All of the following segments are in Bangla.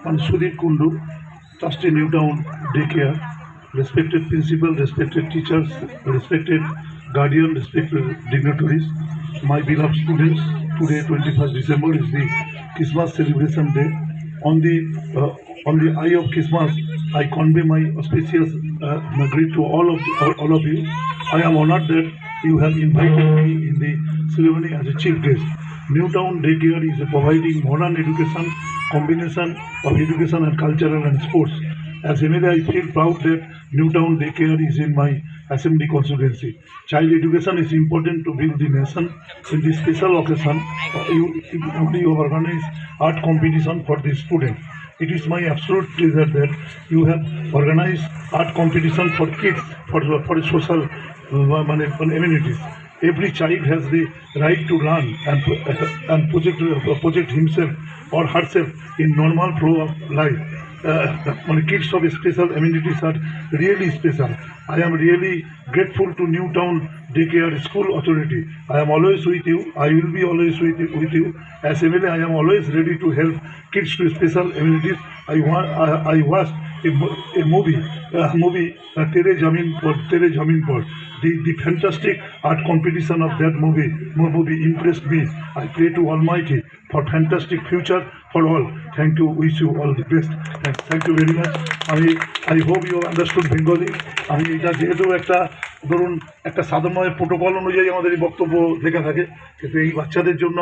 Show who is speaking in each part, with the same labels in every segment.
Speaker 1: Sudhir Kundu, trustee New Town Daycare, respected principal, respected teachers, respected guardian, respected dignitaries, my beloved students. Today, 21st December, is the Christmas celebration day. On the eye of Christmas, I convey my auspicious greet to all of you. I am honored that you have invited me in the ceremony as a chief guest. Newtown Daycare is providing modern education, combination of education and cultural and sports. As MLA, I feel proud that Newtown Daycare is in my assembly constituency. Child education is important to build the nation. In this special occasion, you organize art competition for the students. It is my absolute pleasure that you have organized art competition for kids for social amenities. Every child has the right to learn and project himself or herself in normal flow of life. Kids of special amenities are really special. I am really grateful to Newtown Daycare School Authority. I am always with you. I will be always with you. As MLA, I am always ready to help kids to special amenities. I watched a movie, Tere Jamin Par. The fantastic art competition of that movie impressed me. I pray to Almighty for fantastic future for all. Thank you. Wish you all the best. Thank you very much. I hope you have understood Bengali. আমি এটা যেহেতু একটা সাধারণ প্রোটোকল অনুযায়ী আমাদের এই বক্তব্য লেখা থাকে, কিন্তু এই বাচ্চাদের জন্য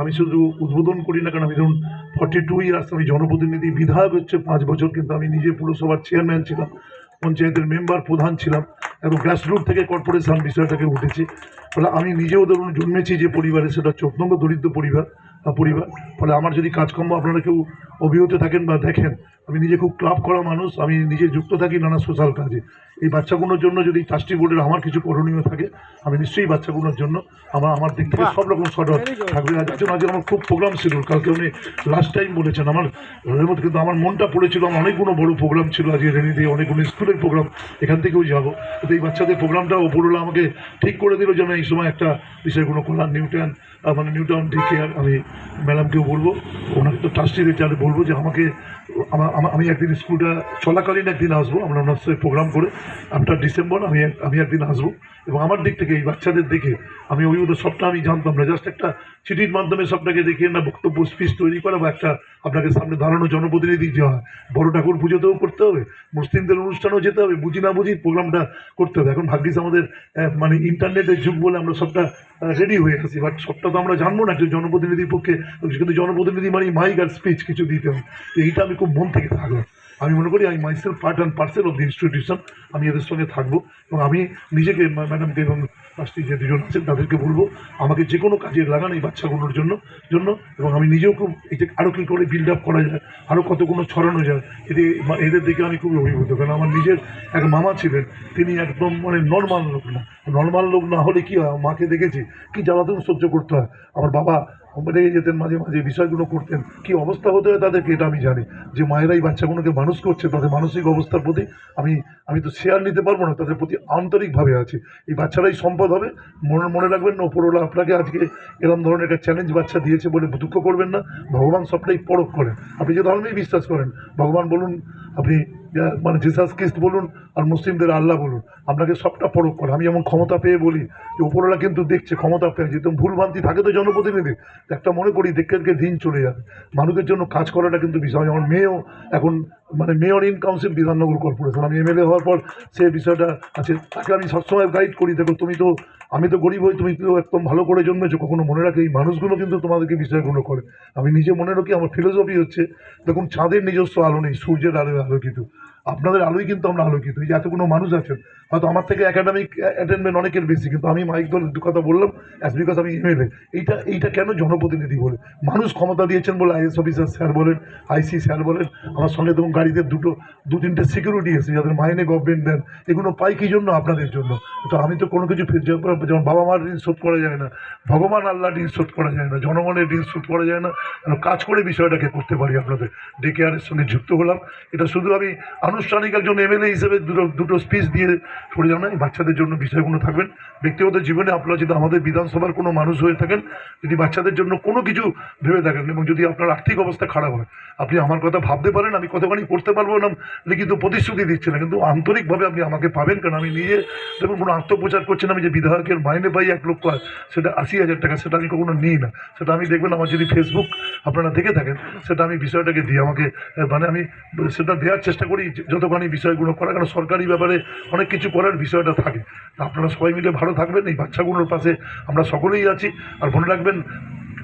Speaker 1: আমি শুধু উদ্বোধন করি না, কারণ আমি ধরুন 42 ইয়ার্স আমি জনপ্রতিনিধি, বিধায়ক হচ্ছে 5 বছর, কিন্তু আমি নিজে পুরসভার চেয়ারম্যান ছিলাম, পঞ্চায়েতের মেম্বার প্রধান ছিলাম এবং গ্রাসরুট থেকে কর্পোরেশন বিষয়টাকে উঠেছি। ফলে আমি নিজেও জন্মেছি যে পরিবারে, সেটা 14 নম্বর দরিদ্র পরিবার। ফলে আমার যদি কাজকর্ম আপনারা কেউ অভিভূত থাকেন বা দেখেন, আমি নিজে খুব ক্লাব করা মানুষ, আমি নিজে যুক্ত থাকি নানা সোশ্যাল কাজে। এই বাচ্চাগুলোর জন্য যদি ট্রাস্টি বোর্ডের আমার কিছু করণীয় থাকে, আমি নিশ্চয়ই বাচ্চাগুলোর জন্য আমার দিক থেকে সব রকম সদর থাকবে। আজকে আমার খুব প্রোগ্রাম ছিল, কালকে উনি লাস্ট টাইম বলেছেন আমার মধ্যে, কিন্তু আমার মনটা পড়েছিল আমার অনেকগুলো বড় প্রোগ্রাম ছিল আজকে রেনিতে, অনেকগুলো স্কুলের প্রোগ্রাম, এখান থেকেও যাবো। কিন্তু এই বাচ্চাদের প্রোগ্রামটা ওপরওয়ালা আমাকে ঠিক করে দিল যেন এই সময় একটা বিষয়গুলো করার। নিউটাউন ডেকেয়ার আমি ম্যাডামকেও বলবো, ওনাকে তো ট্রাস্টিদের যারা বলবো যে আমি একদিন স্কুলটা চলাকালীন একদিন আসবো, আমরা ওনার সাথে প্রোগ্রাম করে আফটার ডিসেম্বর আমি একদিন আসবো। এবং আমার দিক থেকে এই বাচ্চাদের দেখে আমি অভিভূত, সবটা আমি জানতাম না, জাস্ট একটা চিঠির মাধ্যমে সবটাকে দেখিয়ে না বক্তব্য স্পিচ তৈরি করা বা একটা আপনাকে সামনে দাঁড়ানো জনপ্রতিনিধি যে হয়। বড় ঠাকুর পুজোতেও করতে হবে, মুসলিমদের অনুষ্ঠানেও যেতে হবে, বুঝি না বুঝি প্রোগ্রামটা করতে হবে। এখন ভাগ্যিস আমাদের ইন্টারনেটের যুগ বলে আমরা সবটা রেডি হয়ে আসি, বাট সবটা তো আমরা জানবো না যে জনপ্রতিনিধির পক্ষে, কিন্তু জনপ্রতিনিধি মাইক আর স্পিচ কিছু দিতে হবে। তো এইটা আমি খুব মন থেকে থাকলাম। আমি মনে করি myself part and parcel of the institution, আমি এদের সঙ্গে থাকবো এবং আমি নিজেকে ম্যাডামকে এবং ট্রাস্টি যে দুজন আছেন তাদেরকে বলবো আমাকে যে কোনো কাজে লাগান এই বাচ্চাগুলোর জন্য। এবং আমি নিজেও খুব এটা আরও কী করে বিল্ড আপ করা যায়, আরও কতগুলো ছড়ানো যায়, এদের দিকে আমি খুবই অভিভূত। কারণ আমার নিজের এক মামা ছিলেন, তিনি একদম নর্মাল লোক না হলে কী হয়, মাকে দেখেছি কি জ্বালাতন সহ্য করতে হয়। আমার বাবা রেগে যেতেন মাঝে মাঝে, বিষয়গুলো করতেন, কী অবস্থা হতে হয় তাদেরকে এটা আমি জানি। যে মায়েরা এই বাচ্চাগুলোকে মানুষ করছে, তাদের মানসিক অবস্থার প্রতি আমি তো শেয়ার নিতে পারবো না, তাদের প্রতি আন্তরিকভাবে আছে। এই বাচ্চারাই সম্পদ হবে, মনে রাখবেন না, ওপরওয়ালা আপনাকে আজকে এরকম ধরনের একটা চ্যালেঞ্জ বাচ্চা দিয়েছে বলে দুঃখ করবেন না। ভগবান সবটাই পরখ করেন। আপনি যে ধর্মেই বিশ্বাস করেন, ভগবান বলুন, আপনি জিসাস খ্রিস্ট বলুন, আর মুসলিমদের আল্লাহ বলুন, আপনাকে সবটা পরখ করে। আমি এমন ক্ষমতা পেয়ে বলি যে ওপরওয়ালা কিন্তু দেখছে, ক্ষমতা পেয়ে যেহেতু ভুলভ্রান্তি থাকে তো জনপ্রতিনিধির, একটা মনে করি দেখতে দিন চলে যাবে। মানুষের জন্য কাজ করাটা কিন্তু বিষয়। আমার মেয়েও এখন mayor in council Bidhannagar corporation, আমি MLA হওয়ার পর সে বিষয়টা আছে, তাকে আমি সবসময় গাইড করি, দেখো আমি তো গরিব হই, তুমি তো একদম ভালো করে জন্মেছো, কখনো মনে রাখে এই মানুষগুলো কিন্তু তোমাদেরকে বিষয়গুলো করে। আমি নিজে মনে রাখি, আমার ফিলোসফি হচ্ছে, দেখুন চাঁদের নিজস্ব আলো নেই, সূর্যের আলোয় আলোকিত, আপনাদের আলোই কিন্তু আমরা আলোকিত। এই যে এতগুলো মানুষ আছেন, হয়তো আমার থেকে একাডেমিক অ্যাটেনমেন্ট অনেকের বেশি, কিন্তু আমি মাইক ধরে দু কথা বললাম অ্যাজ বিকজ আমি MLA। এইটা কেন জনপ্রতিনিধি বলে, মানুষ ক্ষমতা দিয়েছেন বলে IAS অফিসার স্যার বলেন, IC স্যার বলেন, আমার সঙ্গে তখন গাড়িতে 2-3টে সিকিউরিটি এসে যাদের মাইনে গভর্নমেন্ট দেন, এগুলো পাই কী জন্য, আপনাদের জন্য। তো আমি তো কোনো কিছু যেমন বাবা মার ঋণ শোধ করা যায় না, ভগবান আল্লাহ ঋণ শোধ করা যায় না, জনগণের ঋণ শোধ করা যায় না, কাজ করে বিষয়টাকে করতে পারি। আপনাদের ডেকেয়ারের সঙ্গে যুক্ত হলাম, এটা শুধু আমি আনুষ্ঠানিক একজন এমএলএ হিসেবে দুটো স্পিচ দিয়ে সরে যান না। এই বাচ্চাদের জন্য বিষয়গুলো থাকবেন। ব্যক্তিগত জীবনে আপনারা যদি আমাদের বিধানসভার কোনো মানুষ হয়ে থাকেন, যদি বাচ্চাদের জন্য কোনো কিছু ভেবে থাকেন এবং যদি আপনার আর্থিক অবস্থা খারাপ হয়, আপনি আমার কথা ভাবতে পারেন। আমি কতখানি করতে পারবো না লিখিত প্রতিশ্রুতি দিচ্ছি না, কিন্তু আন্তরিকভাবে আপনি আমাকে পাবেন। কারণ আমি নিজে দেখুন কোনো আত্মপ্রচার করছি না। আমি যে বিধায়কের মাইনে পাই 1 লক্ষ, সেটা 80,000 টাকা, সেটা আমি কখনো নিই না। সেটা আমি দেখবেন আমার যদি ফেসবুক আপনারা দেখে থাকেন, সেটা আমি বিষয়টাকে দিই আমাকে মানে আমি সেটা দেওয়ার চেষ্টা করি যতখানি বিষয়গুলো করা, কারণ সরকারি ব্যাপারে অনেক কিছু করার বিষয়টা থাকে। আপনারা সবাই মিলে ভালো থাকবেন। এই বাচ্চাগুলোর পাশে আমরা সকলেই আছি। আর মনে রাখবেন,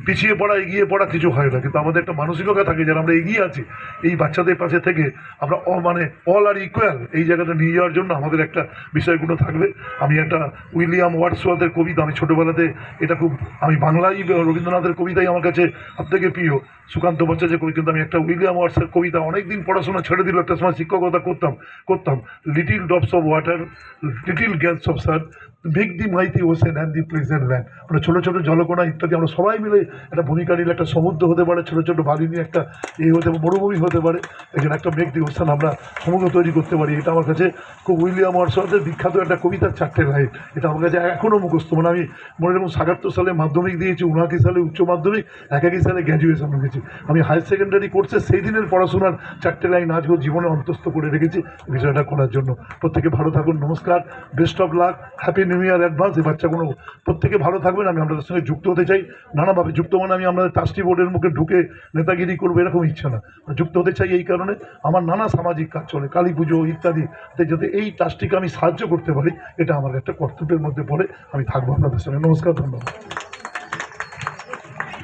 Speaker 1: পিছিয়ে পড়া এগিয়ে পড়া কিছু হয় না, কিন্তু আমাদের একটা মানসিকতা থাকে যারা আমরা এগিয়ে আছি এই বাচ্চাদের পাশে থেকে আমরা মানে অল আর ইকুয়াল এই জায়গাটা নিয়ে যাওয়ার জন্য আমাদের একটা বিষয়গুলো থাকবে। আমি একটা উইলিয়াম ওয়ার্ডসওয়ার্থের কবিতা, আমি ছোটোবেলাতে এটা খুব, আমি বাংলায় রবীন্দ্রনাথের কবিতাই আমার কাছে সবথেকে প্রিয়, সুকান্ত ভট্টাচার্যের কবি, কিন্তু আমি একটা উইলিয়াম ওয়ার্ডসের কবিতা অনেকদিন পড়াশোনা ছেড়ে দিল, একটা সময় শিক্ষকতা করতাম। Little drops of water, little grains of sand, make the mighty ocean and the pleasant land. মানে ছোটো ছোটো জলকণা ইত্যাদি আমরা সবাই মিলে একটা ভূমিকা নিলে একটা সমুদ্র হতে পারে, ছোটো ছোটো বালি নিয়ে একটা হতে পারে, মরুভূমি হতে পারে। এই জন্য একটা মেক দি ওশেন আমরা সমুদ্র তৈরি করতে পারি। এটা আমার কাছে খুব উইলিয়াম ওয়ার্ডসওয়ার্থের বিখ্যাত একটা কবিতার 4টে লাইন। এটা আমার কাছে এখনও মুখস্থ। মানে আমি মনে রাখুন 77 সালে মাধ্যমিক দিয়েছি, 79 সালে উচ্চ মাধ্যমিক, 81 সালে গ্র্যাজুয়েশন হয়েছি। আমি হায়ার সেকেন্ডারি কোর্সে সেই দিনের পড়াশোনার 4টে লাইন আজকেও জীবনে অন্তস্থ করে রেখেছি বিষয়টা করার জন্য। প্রত্যেকে ভালো থাকুন, নমস্কার, best of luck, happy new year advance. এই বাচ্চাগুলো প্রত্যেকে ভালো থাকবেন। আমি আপনাদের সঙ্গে যুক্ত হতে চাই নানাভাবে। যুক্ত মানে আমি আপনাদের ট্রাস্টি বোর্ডের মুখে ঢুকে নেতাগিরি করবো এরকম ইচ্ছা না। যুক্ত হতে চাই এই কারণে আমার নানা সামাজিক কাজ চলে, কালী পুজো ইত্যাদি, যাতে এই ট্রাস্টিকে আমি সাহায্য করতে পারি, এটা আমার একটা কর্তব্যের মধ্যে পড়ে। আমি থাকবো আপনাদের সঙ্গে। নমস্কার, ধন্যবাদ।